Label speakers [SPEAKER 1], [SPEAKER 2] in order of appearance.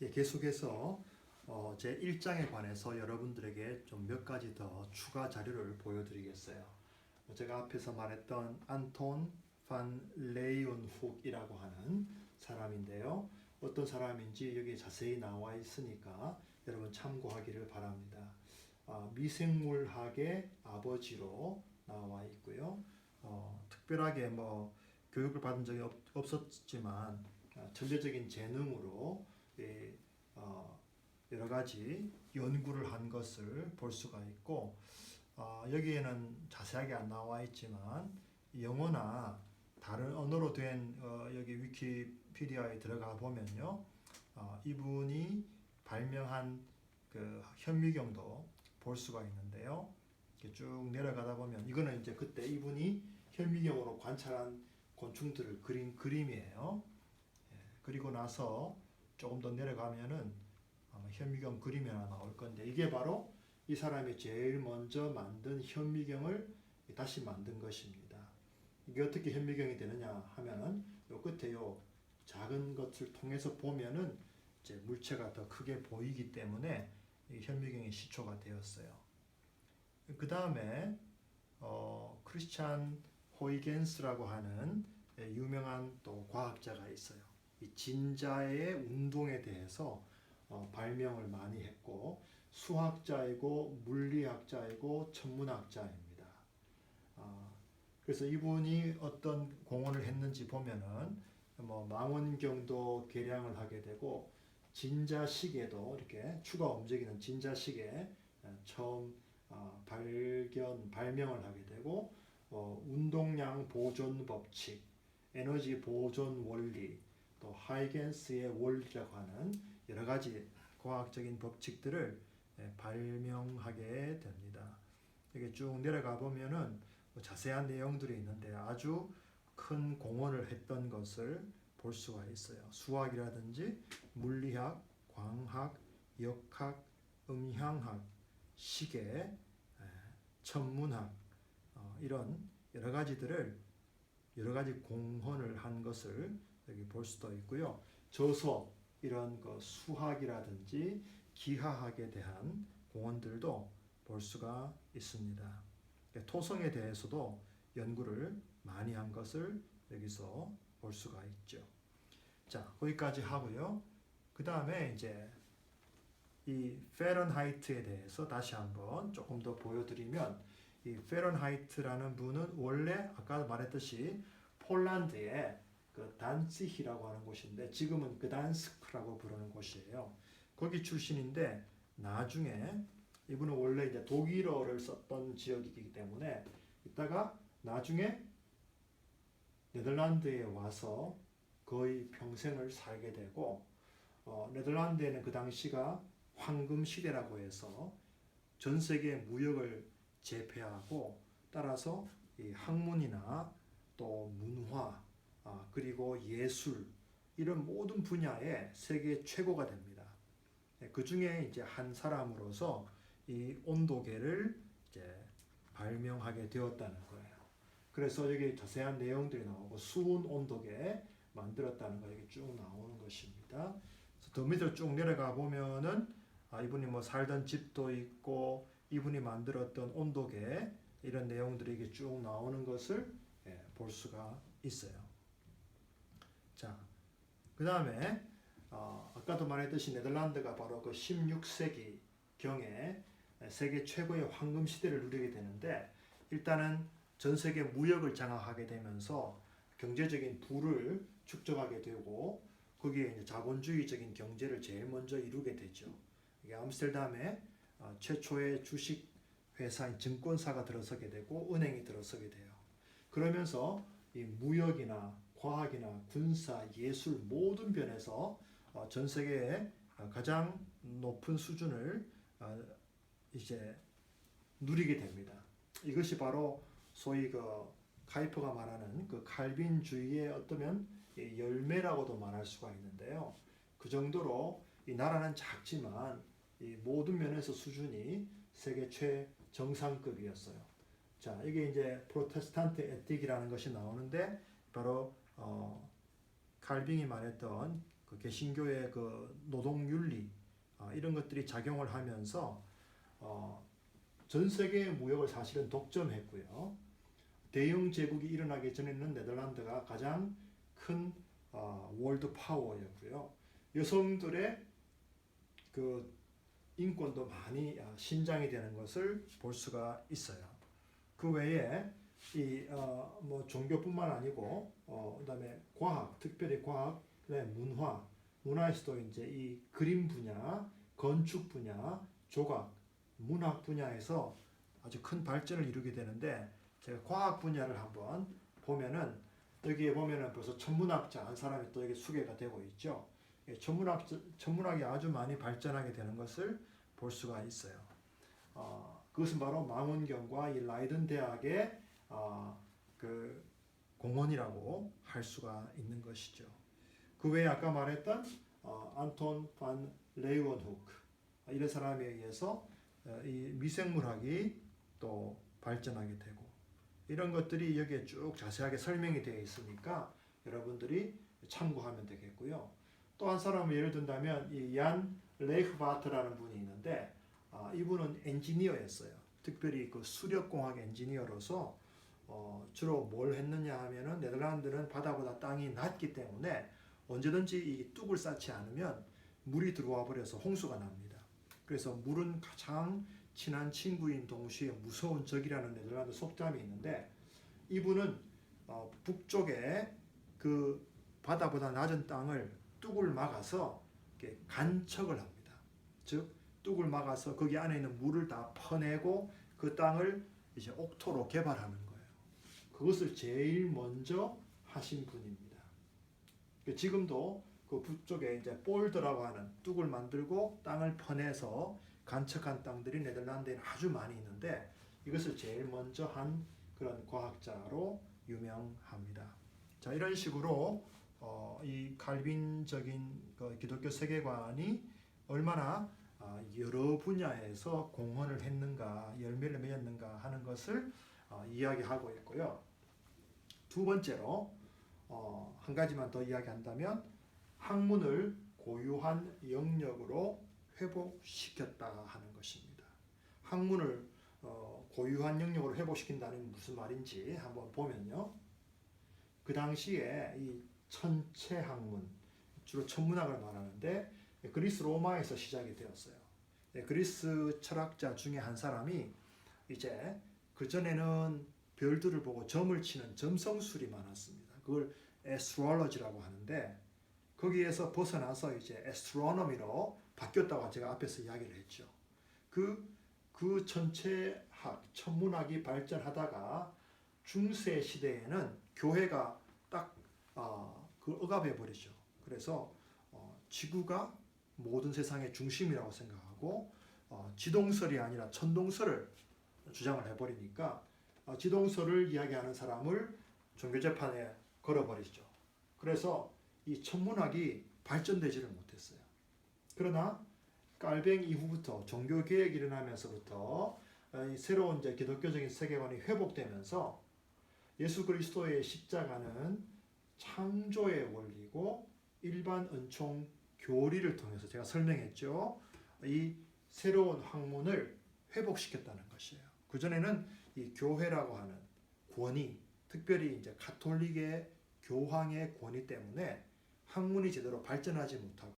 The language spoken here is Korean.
[SPEAKER 1] 예, 계속해서 제 1장에 관해서 여러분들에게 좀 몇 가지 더 추가 자료를 보여드리겠어요. 제가 앞에서 말했던 안톤 판 레이온훅이라고 하는 사람인데요. 어떤 사람인지 여기 자세히 나와 있으니까 여러분 참고하기를 바랍니다. 미생물학의 아버지로 나와 있고요. 특별하게 뭐 교육을 받은 적이 없었지만 천재적인 재능으로 여러 가지 연구를 한 것을 볼 수가 있고, 여기에는 자세하게 안 나와 있지만 영어나 다른 언어로 된 여기 위키피디아에 들어가 보면요, 이분이 발명한 그 현미경도 볼 수가 있는데요. 이렇게 쭉 내려가다 보면 이거는 이제 그때 이분이 현미경으로 관찰한 곤충들을 그린 그림이에요. 그리고 나서 조금 더 내려가면은 현미경 그림이 하나 나올 건데, 이게 바로 이 사람이 제일 먼저 만든 현미경을 다시 만든 것입니다. 이게 어떻게 현미경이 되느냐 하면은 요 끝에 요 작은 것을 통해서 보면은 이제 물체가 더 크게 보이기 때문에 이 현미경이 시초가 되었어요. 그 다음에 크리스찬 호이겐스라고 하는 유명한 또 과학자가 있어요. 이 진자의 운동에 대해서 발명을 많이 했고, 수학자이고 물리학자이고 천문학자입니다. 그래서 이분이 어떤 공헌을 했는지 보면은 뭐 망원경도 개량을 하게 되고, 진자시계도 이렇게 추가 움직이는 진자시계 처음 발명을 하게 되고, 운동량 보존 법칙, 에너지 보존 원리, 또 하이겐스의 원리라고 하는 여러 가지 과학적인 법칙들을 발명하게 됩니다. 이게 쭉 내려가 보면은 자세한 내용들이 있는데 아주 큰 공헌을 했던 것을 볼 수가 있어요. 수학이라든지 물리학, 광학, 역학, 음향학, 시계, 천문학, 이런 여러 가지들을 여러 가지 공헌을 한 것을 여기 볼 수도 있고요. 저서 이런 그 수학이라든지 기하학에 대한 공헌들도 볼 수가 있습니다. 토성에 대해서도 연구를 많이 한 것을 여기서 볼 수가 있죠. 자, 거기까지 하고요. 그 다음에 이제 이 페런하이트에 대해서 다시 한번 조금 더 보여드리면, 이 페런하이트라는 분은 원래 아까 말했듯이 폴란드의 그 단츠히라고 하는 곳인데 지금은 그단스크라고 부르는 곳이에요. 거기 출신인데 나중에 이분은 원래 이제 독일어를 썼던 지역이기 때문에 이따가 나중에 네덜란드에 와서 거의 평생을 살게 되고, 네덜란드에는 그 당시가 황금 시대라고 해서 전 세계 무역을 제패하고, 따라서 이 학문이나 또 문화, 그리고 예술, 이런 모든 분야에 세계 최고가 됩니다. 그 중에 이제 한 사람으로서 이 온도계를 이제 발명하게 되었다는 거예요. 그래서 여기 자세한 내용들이 나오고 수온 온도계 만들었다는 거 여기 쭉 나오는 것입니다. 그래서 더 밑으로 쭉 내려가 보면은 이분이 뭐 살던 집도 있고 이분이 만들었던 온도계 이런 내용들이 이게 쭉 나오는 것을 볼 수가 있어요. 자, 그 다음에 아까도 말했듯이 네덜란드가 바로 그 16세기 경에 세계 최고의 황금 시대를 누리게 되는데, 일단은 전 세계 무역을 장악하게 되면서 경제적인 부를 축적하게 되고, 거기에 이제 자본주의적인 경제를 제일 먼저 이루게 되죠. 이게 암스테르담에 최초의 주식 회사인 증권사가 들어서게 되고 은행이 들어서게 돼요. 그러면서 이 무역이나 과학이나 군사, 예술 모든 면에서 전 세계의 가장 높은 수준을 이제 누리게 됩니다. 이것이 바로 소위 그 카이퍼가 말하는 그 칼빈주의의 어떠면 열매라고도 말할 수가 있는데요. 그 정도로 이 나라는 작지만 이 모든 면에서 수준이 세계 최정상급이었어요. 자, 이게 이제 프로테스탄트 에틱이라는 것이 나오는데 바로 칼빈이 말했던 그 개신교의 그 노동윤리 이런 것들이 작용을 하면서 전 세계 무역을 사실은 독점했고요. 대영 제국이 일어나기 전에는 네덜란드가 가장 큰 월드 파워였고요. 여성들의 그 인권도 많이 신장이 되는 것을 볼 수가 있어요. 그 외에 뭐 종교뿐만 아니고 그다음에 과학, 특별히 과학, 그다음에 문화에서도 이제 이 그림 분야, 건축 분야, 조각, 문학 분야에서 아주 큰 발전을 이루게 되는데 제가 과학 분야를 한번 보면은 여기에 보면은 벌써 천문학자 한 사람이 또 여기 소개가 되고 있죠. 천문학이 아주 많이 발전하게 되는 것을 볼 수가 있어요. 그것은 바로 망원경과 이 라이든 대학의 그 공헌이라고 할 수가 있는 것이죠. 그 외에 아까 말했던 안톤 반 레이원후크 이런 사람에 의해서 이 미생물학이 또 발전하게 되고 이런 것들이 여기에 쭉 자세하게 설명이 되어 있으니까 여러분들이 참고하면 되겠고요. 또 한 사람을 예를 든다면 이 얀 레이흐바트라는 분이 있는데 이분은 엔지니어였어요. 특별히 그 수력공학 엔지니어로서 주로 뭘 했느냐 하면은 네덜란드는 바다보다 땅이 낮기 때문에 언제든지 이 뚝을 쌓지 않으면 물이 들어와 버려서 홍수가 납니다. 그래서 물은 가장 친한 친구인 동시에 무서운 적이라는 네덜란드 속담이 있는데 이분은 북쪽에 그 바다보다 낮은 땅을 뚝을 막아서 이렇게 간척을 합니다. 즉 뚝을 막아서 거기 안에 있는 물을 다 퍼내고 그 땅을 이제 옥토로 개발하는 거예요. 그것을 제일 먼저 하신 분입니다. 지금도 그 북쪽에 이제 볼더라고 하는 뚝을 만들고 땅을 퍼내서 간척한 땅들이 네덜란드에는 아주 많이 있는데 이것을 제일 먼저 한 그런 과학자로 유명합니다. 자, 이런 식으로 이 칼빈적인 그 기독교 세계관이 얼마나 여러 분야에서 공헌을 했는가, 열매를 맺었는가 하는 것을 이야기하고 있고요. 두 번째로 한 가지만 더 이야기한다면 학문을 고유한 영역으로 회복시켰다 하는 것입니다. 학문을 고유한 영역으로 회복시킨다는 게 무슨 말인지 한번 보면요. 그 당시에 이 천체 학문, 주로 천문학을 말하는데 그리스 로마에서 시작이 되었어요. 그리스 철학자 중에 한 사람이 이제 그 전에는 별들을 보고 점을 치는 점성술이 많았습니다. 그걸 astrology라고 하는데 거기에서 벗어나서 이제 astronomy로 바뀌었다고 제가 앞에서 이야기를 했죠. 그 천체학, 천문학이 발전하다가 중세 시대에는 교회가 딱 그걸 억압해 버리죠. 그래서 지구가 모든 세상의 중심이라고 생각하고 지동설이 아니라 천동설을 주장을 해버리니까 지동설을 이야기하는 사람을 종교재판에 걸어버리죠. 그래서 이 천문학이 발전되지를 못했어요. 그러나 깔뱅 이후부터 종교개혁이 일어나면서부터 새로운 이제 기독교적인 세계관이 회복되면서 예수 그리스도의 십자가는 창조의 원리고 일반 은총 교리를 통해서 제가 설명했죠. 이 새로운 학문을 회복시켰다는 것이에요. 그전에는 이 교회라고 하는 권위, 특별히 이제 가톨릭의 교황의 권위 때문에 학문이 제대로 발전하지 못하고